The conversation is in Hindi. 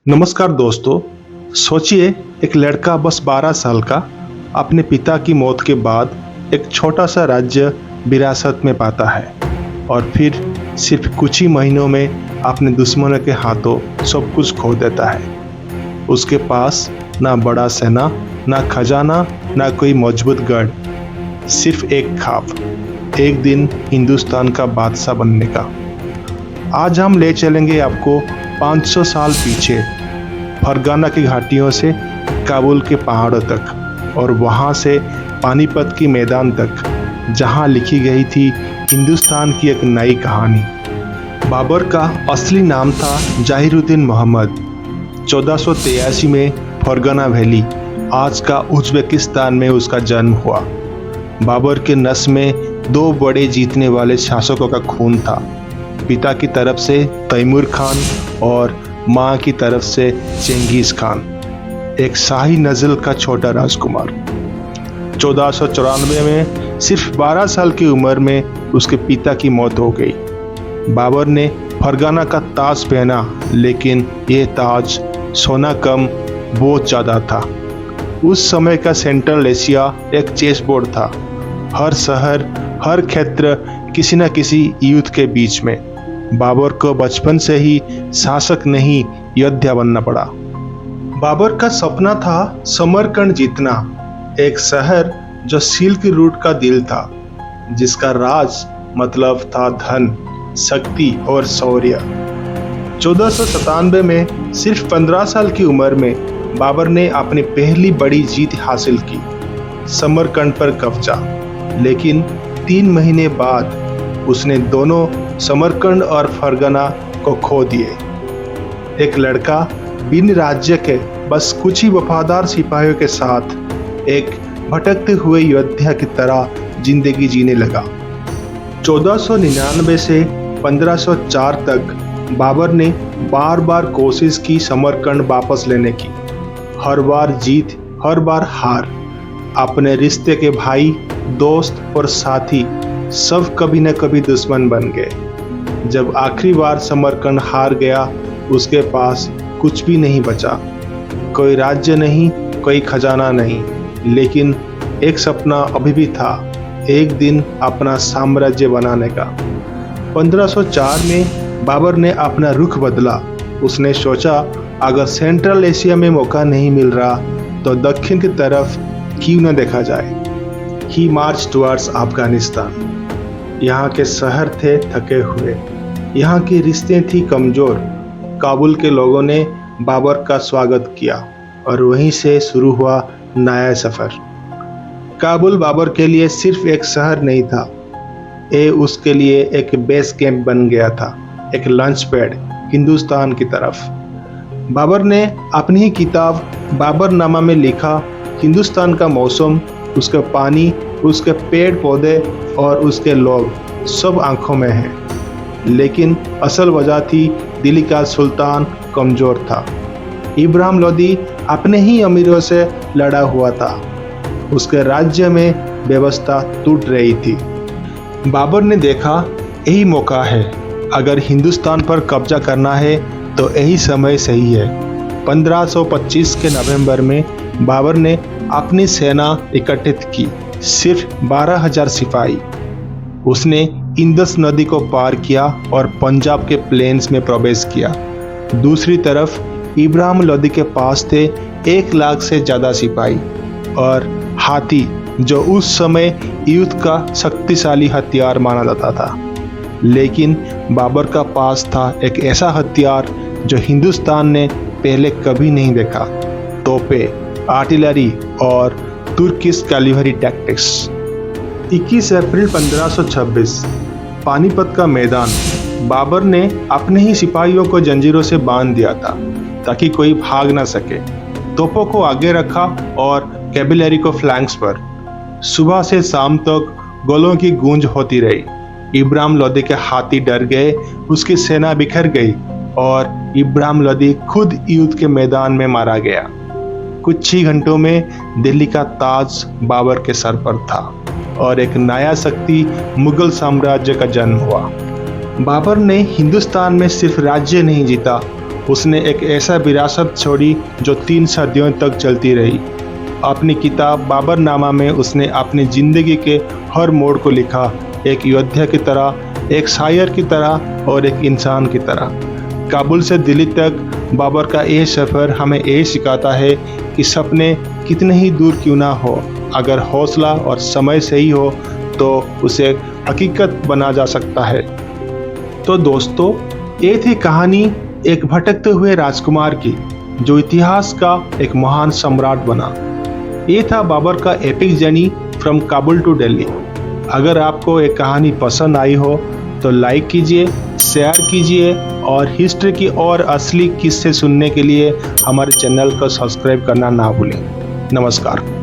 नमस्कार दोस्तों। सोचिए, एक लड़का बस 12 साल का अपने पिता की मौत के बाद एक छोटा सा राज्य विरासत में पाता है और फिर सिर्फ कुछ ही महीनों में अपने दुश्मनों के हाथों सब कुछ खो देता है। उसके पास ना बड़ा सेना, ना खजाना, ना कोई मजबूत गढ़, सिर्फ एक ख्वाब, एक दिन हिंदुस्तान का बादशाह बनने का। आज हम ले चलेंगे आपको 500 साल पीछे, फरगाना की घाटियों से काबुल के पहाड़ों तक और वहाँ से पानीपत की मैदान तक, जहाँ लिखी गई थी हिंदुस्तान की एक नई कहानी। बाबर का असली नाम था जहीरुद्दीन मोहम्मद। 1483 में फरगाना वैली, आज का उज्बेकिस्तान में उसका जन्म हुआ। बाबर के नस में दो बड़े जीतने वाले शासकों का खून था, पिता की तरफ से तैमूर खान और माँ की तरफ से चेंगिस खान, एक शाही नस्ल का छोटा राजकुमार। 1494 में सिर्फ 12 साल की उम्र में उसके पिता की मौत हो गई। बाबर ने फरगाना का ताज पहना, लेकिन यह ताज सोना कम बहुत ज़्यादा था। उस समय का सेंट्रल एशिया एक चेस बोर्ड था, हर शहर, हर क्षेत्र किसी न किसी युद्ध के बीच में। बाबर को बचपन से ही शासक नहीं, योद्धा बनना पड़ा। बाबर का सपना था समरकंद जीतना, एक शहर जो सिल्क रूट का दिल था, जिसका राज मतलब था धन, शक्ति और शौर्य। 1497 में सिर्फ 15 साल की उम्र में बाबर ने अपनी पहली बड़ी जीत हासिल की, समरकंद पर कब्जा। लेकिन 3 महीने बाद उसने दोनों समरकंद और फरगाना को खो दिए। एक लड़का बिन राज्य के बस कुछ ही वफादार सिपाहियों के साथ एक भटकते हुए योद्धा की तरह जिंदगी जीने लगा। 1499 से 1504 तक बाबर ने बार बार कोशिश की समरकंद वापस लेने की, हर बार जीत, हर बार हार। अपने रिश्ते के भाई, दोस्त और साथी सब कभी न कभी दुश्मन बन गए। जब आखिरी बार समरकंद हार गया, उसके पास कुछ भी नहीं बचा, कोई राज्य नहीं, कोई खजाना नहीं, लेकिन एक सपना अभी भी था, एक दिन अपना साम्राज्य बनाने का। 1504 में बाबर ने अपना रुख बदला। उसने सोचा, अगर सेंट्रल एशिया में मौका नहीं मिल रहा तो दक्षिण की तरफ क्यों न देखा जाए। ही मार्च टुवर्ड्स अफगानिस्तान। यहाँ के शहर थे थके हुए, यहाँ की रिश्तें थी कमजोर। काबुल के लोगों ने बाबर का स्वागत किया और वहीं से शुरू हुआ नया सफर। काबुल बाबर के लिए सिर्फ एक शहर नहीं था, ये उसके लिए एक बेस कैंप बन गया था, एक लॉन्च पैड हिंदुस्तान की तरफ। बाबर ने अपनी ही किताब बाबरनामा में लिखा, हिंदुस्तान का मौसम, उसका पानी, उसके पेड़ पौधे और उसके लोग सब आंखों में हैं। लेकिन असल वजह थी, दिल्ली का सुल्तान कमजोर था। इब्राहिम लोदी अपने ही अमीरों से लड़ा हुआ था, उसके राज्य में व्यवस्था टूट रही थी। बाबर ने देखा, यही मौका है, अगर हिंदुस्तान पर कब्जा करना है तो यही समय सही है। 1525 के नवंबर में बाबर ने अपनी सेना इकट्ठित की, सिर्फ 12,000 सिपाही। उसने इंदस नदी को पार किया और पंजाब के प्लेन्स में प्रवेश किया। दूसरी तरफ इब्राहिम लोदी के पास थे 1 लाख से ज़्यादा सिपाही और हाथी, जो उस समय युद्ध का शक्तिशाली हथियार माना जाता था। लेकिन बाबर का पास था एक ऐसा हथियार जो हिंदुस्तान ने पहले कभी नहीं देखा, तोपें, आर्टिलरी और तुर्किश कैलिवरी टैक्टिक्स। 21 अप्रैल 1526, पानीपत का मैदान। बाबर ने अपने ही सिपाहियों को जंजीरों से बांध दिया था ताकि कोई भाग ना सके। तोपों को आगे रखा और कैबिलरी को फ्लैंक्स पर। सुबह से शाम तक गोलों की गूंज होती रही। इब्राहिम लोदी के हाथी डर गए, उसकी सेना बिखर गई और इब्राहिम लोदी खुद युद्ध के मैदान में मारा गया। कुछ ही घंटों में दिल्ली का ताज बाबर के सर पर था और एक नया शक्ति मुगल साम्राज्य का जन्म हुआ। बाबर ने हिंदुस्तान में सिर्फ राज्य नहीं जीता, उसने एक ऐसा विरासत छोड़ी जो 3 सदियों तक चलती रही। अपनी किताब बाबरनामा में उसने अपनी ज़िंदगी के हर मोड़ को लिखा, एक योद्धा की तरह, एक शायर की तरह और एक इंसान की तरह। काबुल से दिल्ली तक बाबर का यह सफ़र हमें यह सिखाता है कि सपने कितने ही दूर क्यों ना हो, अगर हौसला और समय सही हो तो उसे हकीकत बना जा सकता है। तो दोस्तों, ये थी कहानी एक भटकते हुए राजकुमार की जो इतिहास का एक महान सम्राट बना। ये था बाबर का epic journey from Kabul to Delhi. अगर आपको एक कहानी पसंद आई हो तो लाइक कीजिए, शेयर कीजिए और हिस्ट्री की और असली किस्से सुनने के लिए हमारे चैनल को सब्सक्राइब करना ना भूलें। नमस्कार।